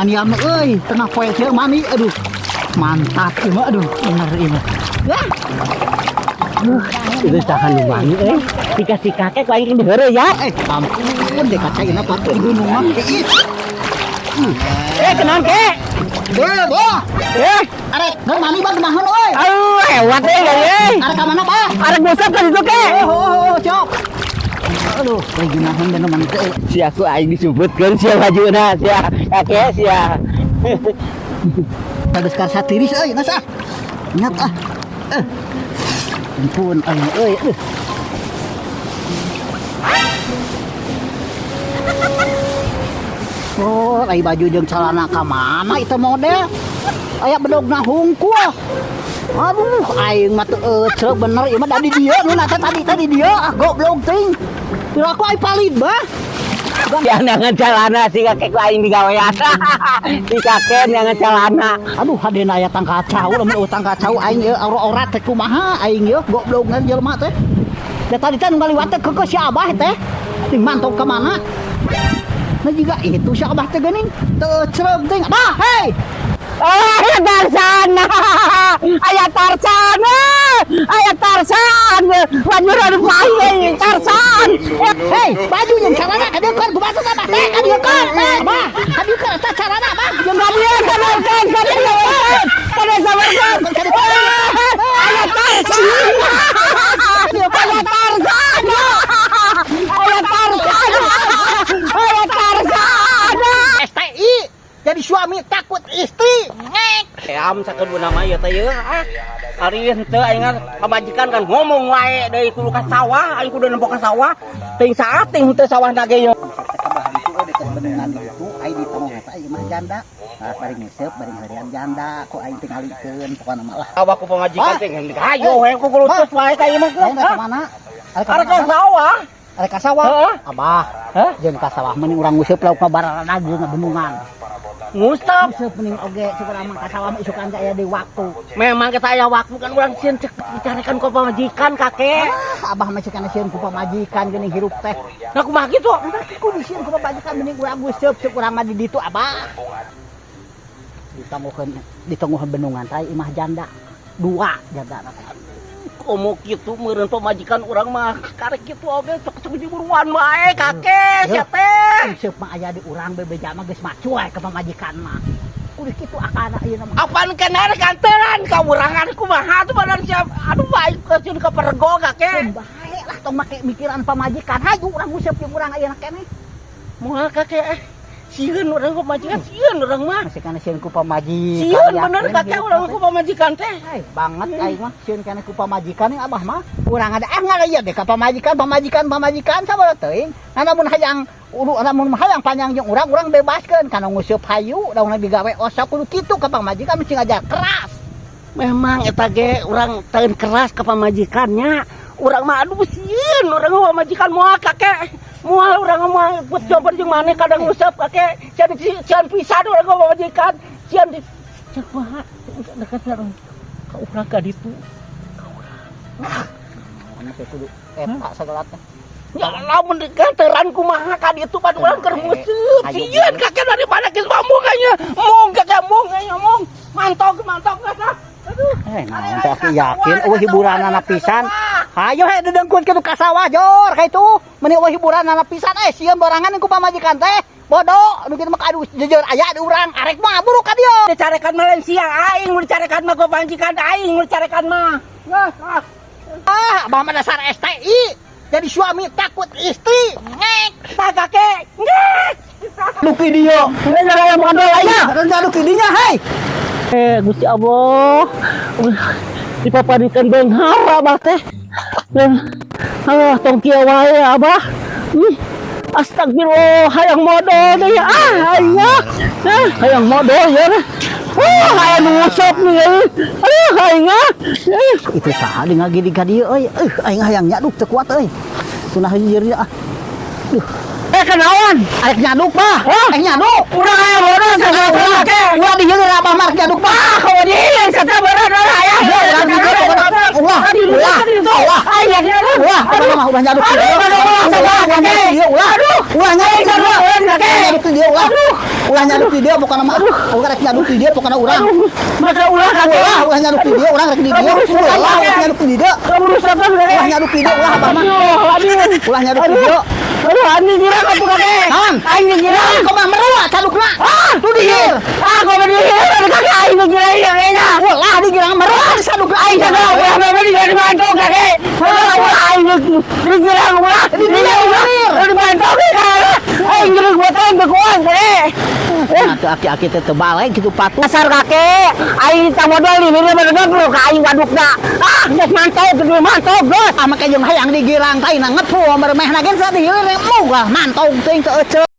tanian euy tengah poe teu mani aduh mantap ieu mah aduh bener ieu mah ya itu tahan lu mani dikasih kakek lain beure ya ampun dek kacaina patur gunung mah kenaon ke boh arek keur mani bang kumaha euy lewat euy arek ka mana bah arek gosok ka ditu ke cok aduh lagi nahan dan mana teh si aku aing disebutkeun sia bajuna sia kakek sia ada sekar satiris euy nasa ingat ampun aing euy oh ai baju jeung celana ka mana itu model aya bedogna hungkul aduh aing mah teu ceuk bener ieu mah tadi dia nu tadi dia goblok ting teu aku ai palid bah yang dengan celana si kakek lain digawean si kakek dengan celana aduh hadena aya tangka cau lamun tangka cau aing ieu aura teh kumaha aing ieu goblokna jelema teh da tadi teh nu ngaliwat teh ke si abah teh ting mantap ka mana nah juga itu si abah teh geuning teu ceuk ting abah hei Tarzan ayat Tarzan wajuran paling Tarzan hei baju yang carana kadeukeun kumaha abah teh kadeukeun abah kadeukeun teh carana abah jeung kadeukeun kada sabarkan ayat Tarzan STI jadi suami takut istri am sakeun nama ieu teh ari henteu aing pamajikan kan ngomong wae deui kudu ka sawah aing kudu nempo ka sawah teuing saat teuing henteu sawah na ge yo kabahan itu deket beneran itu aing di tengah eta ieu mah janda bari ngeseup bari heurean janda kok aing tingalikeun pokona mah lah awak ku pamajikan teh hayo we ku kulutus wae ka ieu mah ka mana arek ka sawah arek ka sawah abah jeung ka sawah mending urang nguseup lauk bararana jeung bendungan ngusap mending oge syukur amang ka sawah isukan aya di waktu memang kita aya waktu kan urang sieun cek dicarikan ku pamajikan kakek abah mah ceuk sieun ku pamajikan geuning hirup teh nah kumaha kitu ku disieun ku pamajikan mending urang nguseup ceuk urang mah di ditu abah ditangguhan bendungan teh imah janda dua janda komo kitu meureun pamajikan urang mah karek kitu oge cek buruan bae kakek sia teh seup mah aya di urang bebeja mah geus macuai ka pamajikan mah kudu kitu akana ieu mah apaan kana kantoran ka urangan kumaha tuh badan siap aduh baik keun ka pergo kakek bae lah tong make mikiran pamajikan hayu urang nguseup jeung urang ayeuna keneh moal kakek sieun urang pamajikan sieun urang mah masih kana sieun ku pamajikan sieun bener kakek urang ku pamajikan teh banget aing mah sieun kana ku pamajikan yang abah mah urang ada ngalieu deh ka pamajikan sabaraha teuing namun hayang hayang panjang jeung urang bebaskeun kana nguseup hayu daunna digawe osok kudu kitu ka pamajikan mesti ngajar keras memang eta ge urang teuing keras ka pamajikannya urang mah aduh sieun urang pamajikan moal kakek moal urang mah buat jobar jeung maneh kadang nguseup kakek cian pisan urang pamajikan cian di cek mah dekat urang ka urang ka ditu ka urang ana teh kudu eta sagala teh ya lamun diganteran kumaha ka ditu pan urang keur nguseup sieun kakek dari mana geus mung nya mung mantog geus aduh naon teh aku yakin hiburanana pisan hayo dedengkeun kitu ka sawah jor ka itu meuni hiburanana pisan sieun barangan ku pamajikan teh bodoh nu kitu mah aduh jujur aya di urang arek mah buru ka dieu dicarekan mah lain siang aing mun dicarekan mah ku pamajikan aing mun dicarekan mah abah mah dasar STI jadi suami takut istri ngek tah kakek ngek luki dia aya modal aya rendah luki dinya hei Gusti Allah dipapadikan benghar abah teh tong kieu wae abah astagfirullah hayang modal deui aya hayang modal ya hayang ngusap nih hayang itu saha di ngagidi ka dieu euy aing hayang nyaduk teu kuat euy sunah heueur ya kenaon arek nyaduk mah nyaduk urang aya modal sagala ke ulah di heuleur abah mah nyaduk mah di sasaberan aya ulah nyaduk ulah nyaduk kakek. nyaduk di dia ulah. Ulah nyaduk di dia bukan nama. Bukan rek nyaduk di dia bukan urang. Masa ulah kakek. Ulah nyaduk di dia urang rek di dia. Ulah nyaduk di dia. Kamu rusak kan kakek. Ulah nyaduk di dia ulah abah mah. Ulah nyaduk di dia. Aduh, ani girang aku kakek. Naon? Aing girang. Kau mah merua cadukna. Tuh dia. Kau berdiri kakek aing girang yang enak. Ulah di girang merua disadukna Aing sadar ulah memang di mantu kakek. Ulah aing girang ulah. Di mantu kakek. Aing girang buatan bekuan kakek. Atuh aki-aki teh teu balik kitu patuh. Dasar kakek, aing tang modal ini bener-bener bro ka aing wadukna. Geus mantap, geus mantap, geus. Make jeung hayang digirang kaina ngepu meremehna gen saat hilir mugah mantog teuing teu ece.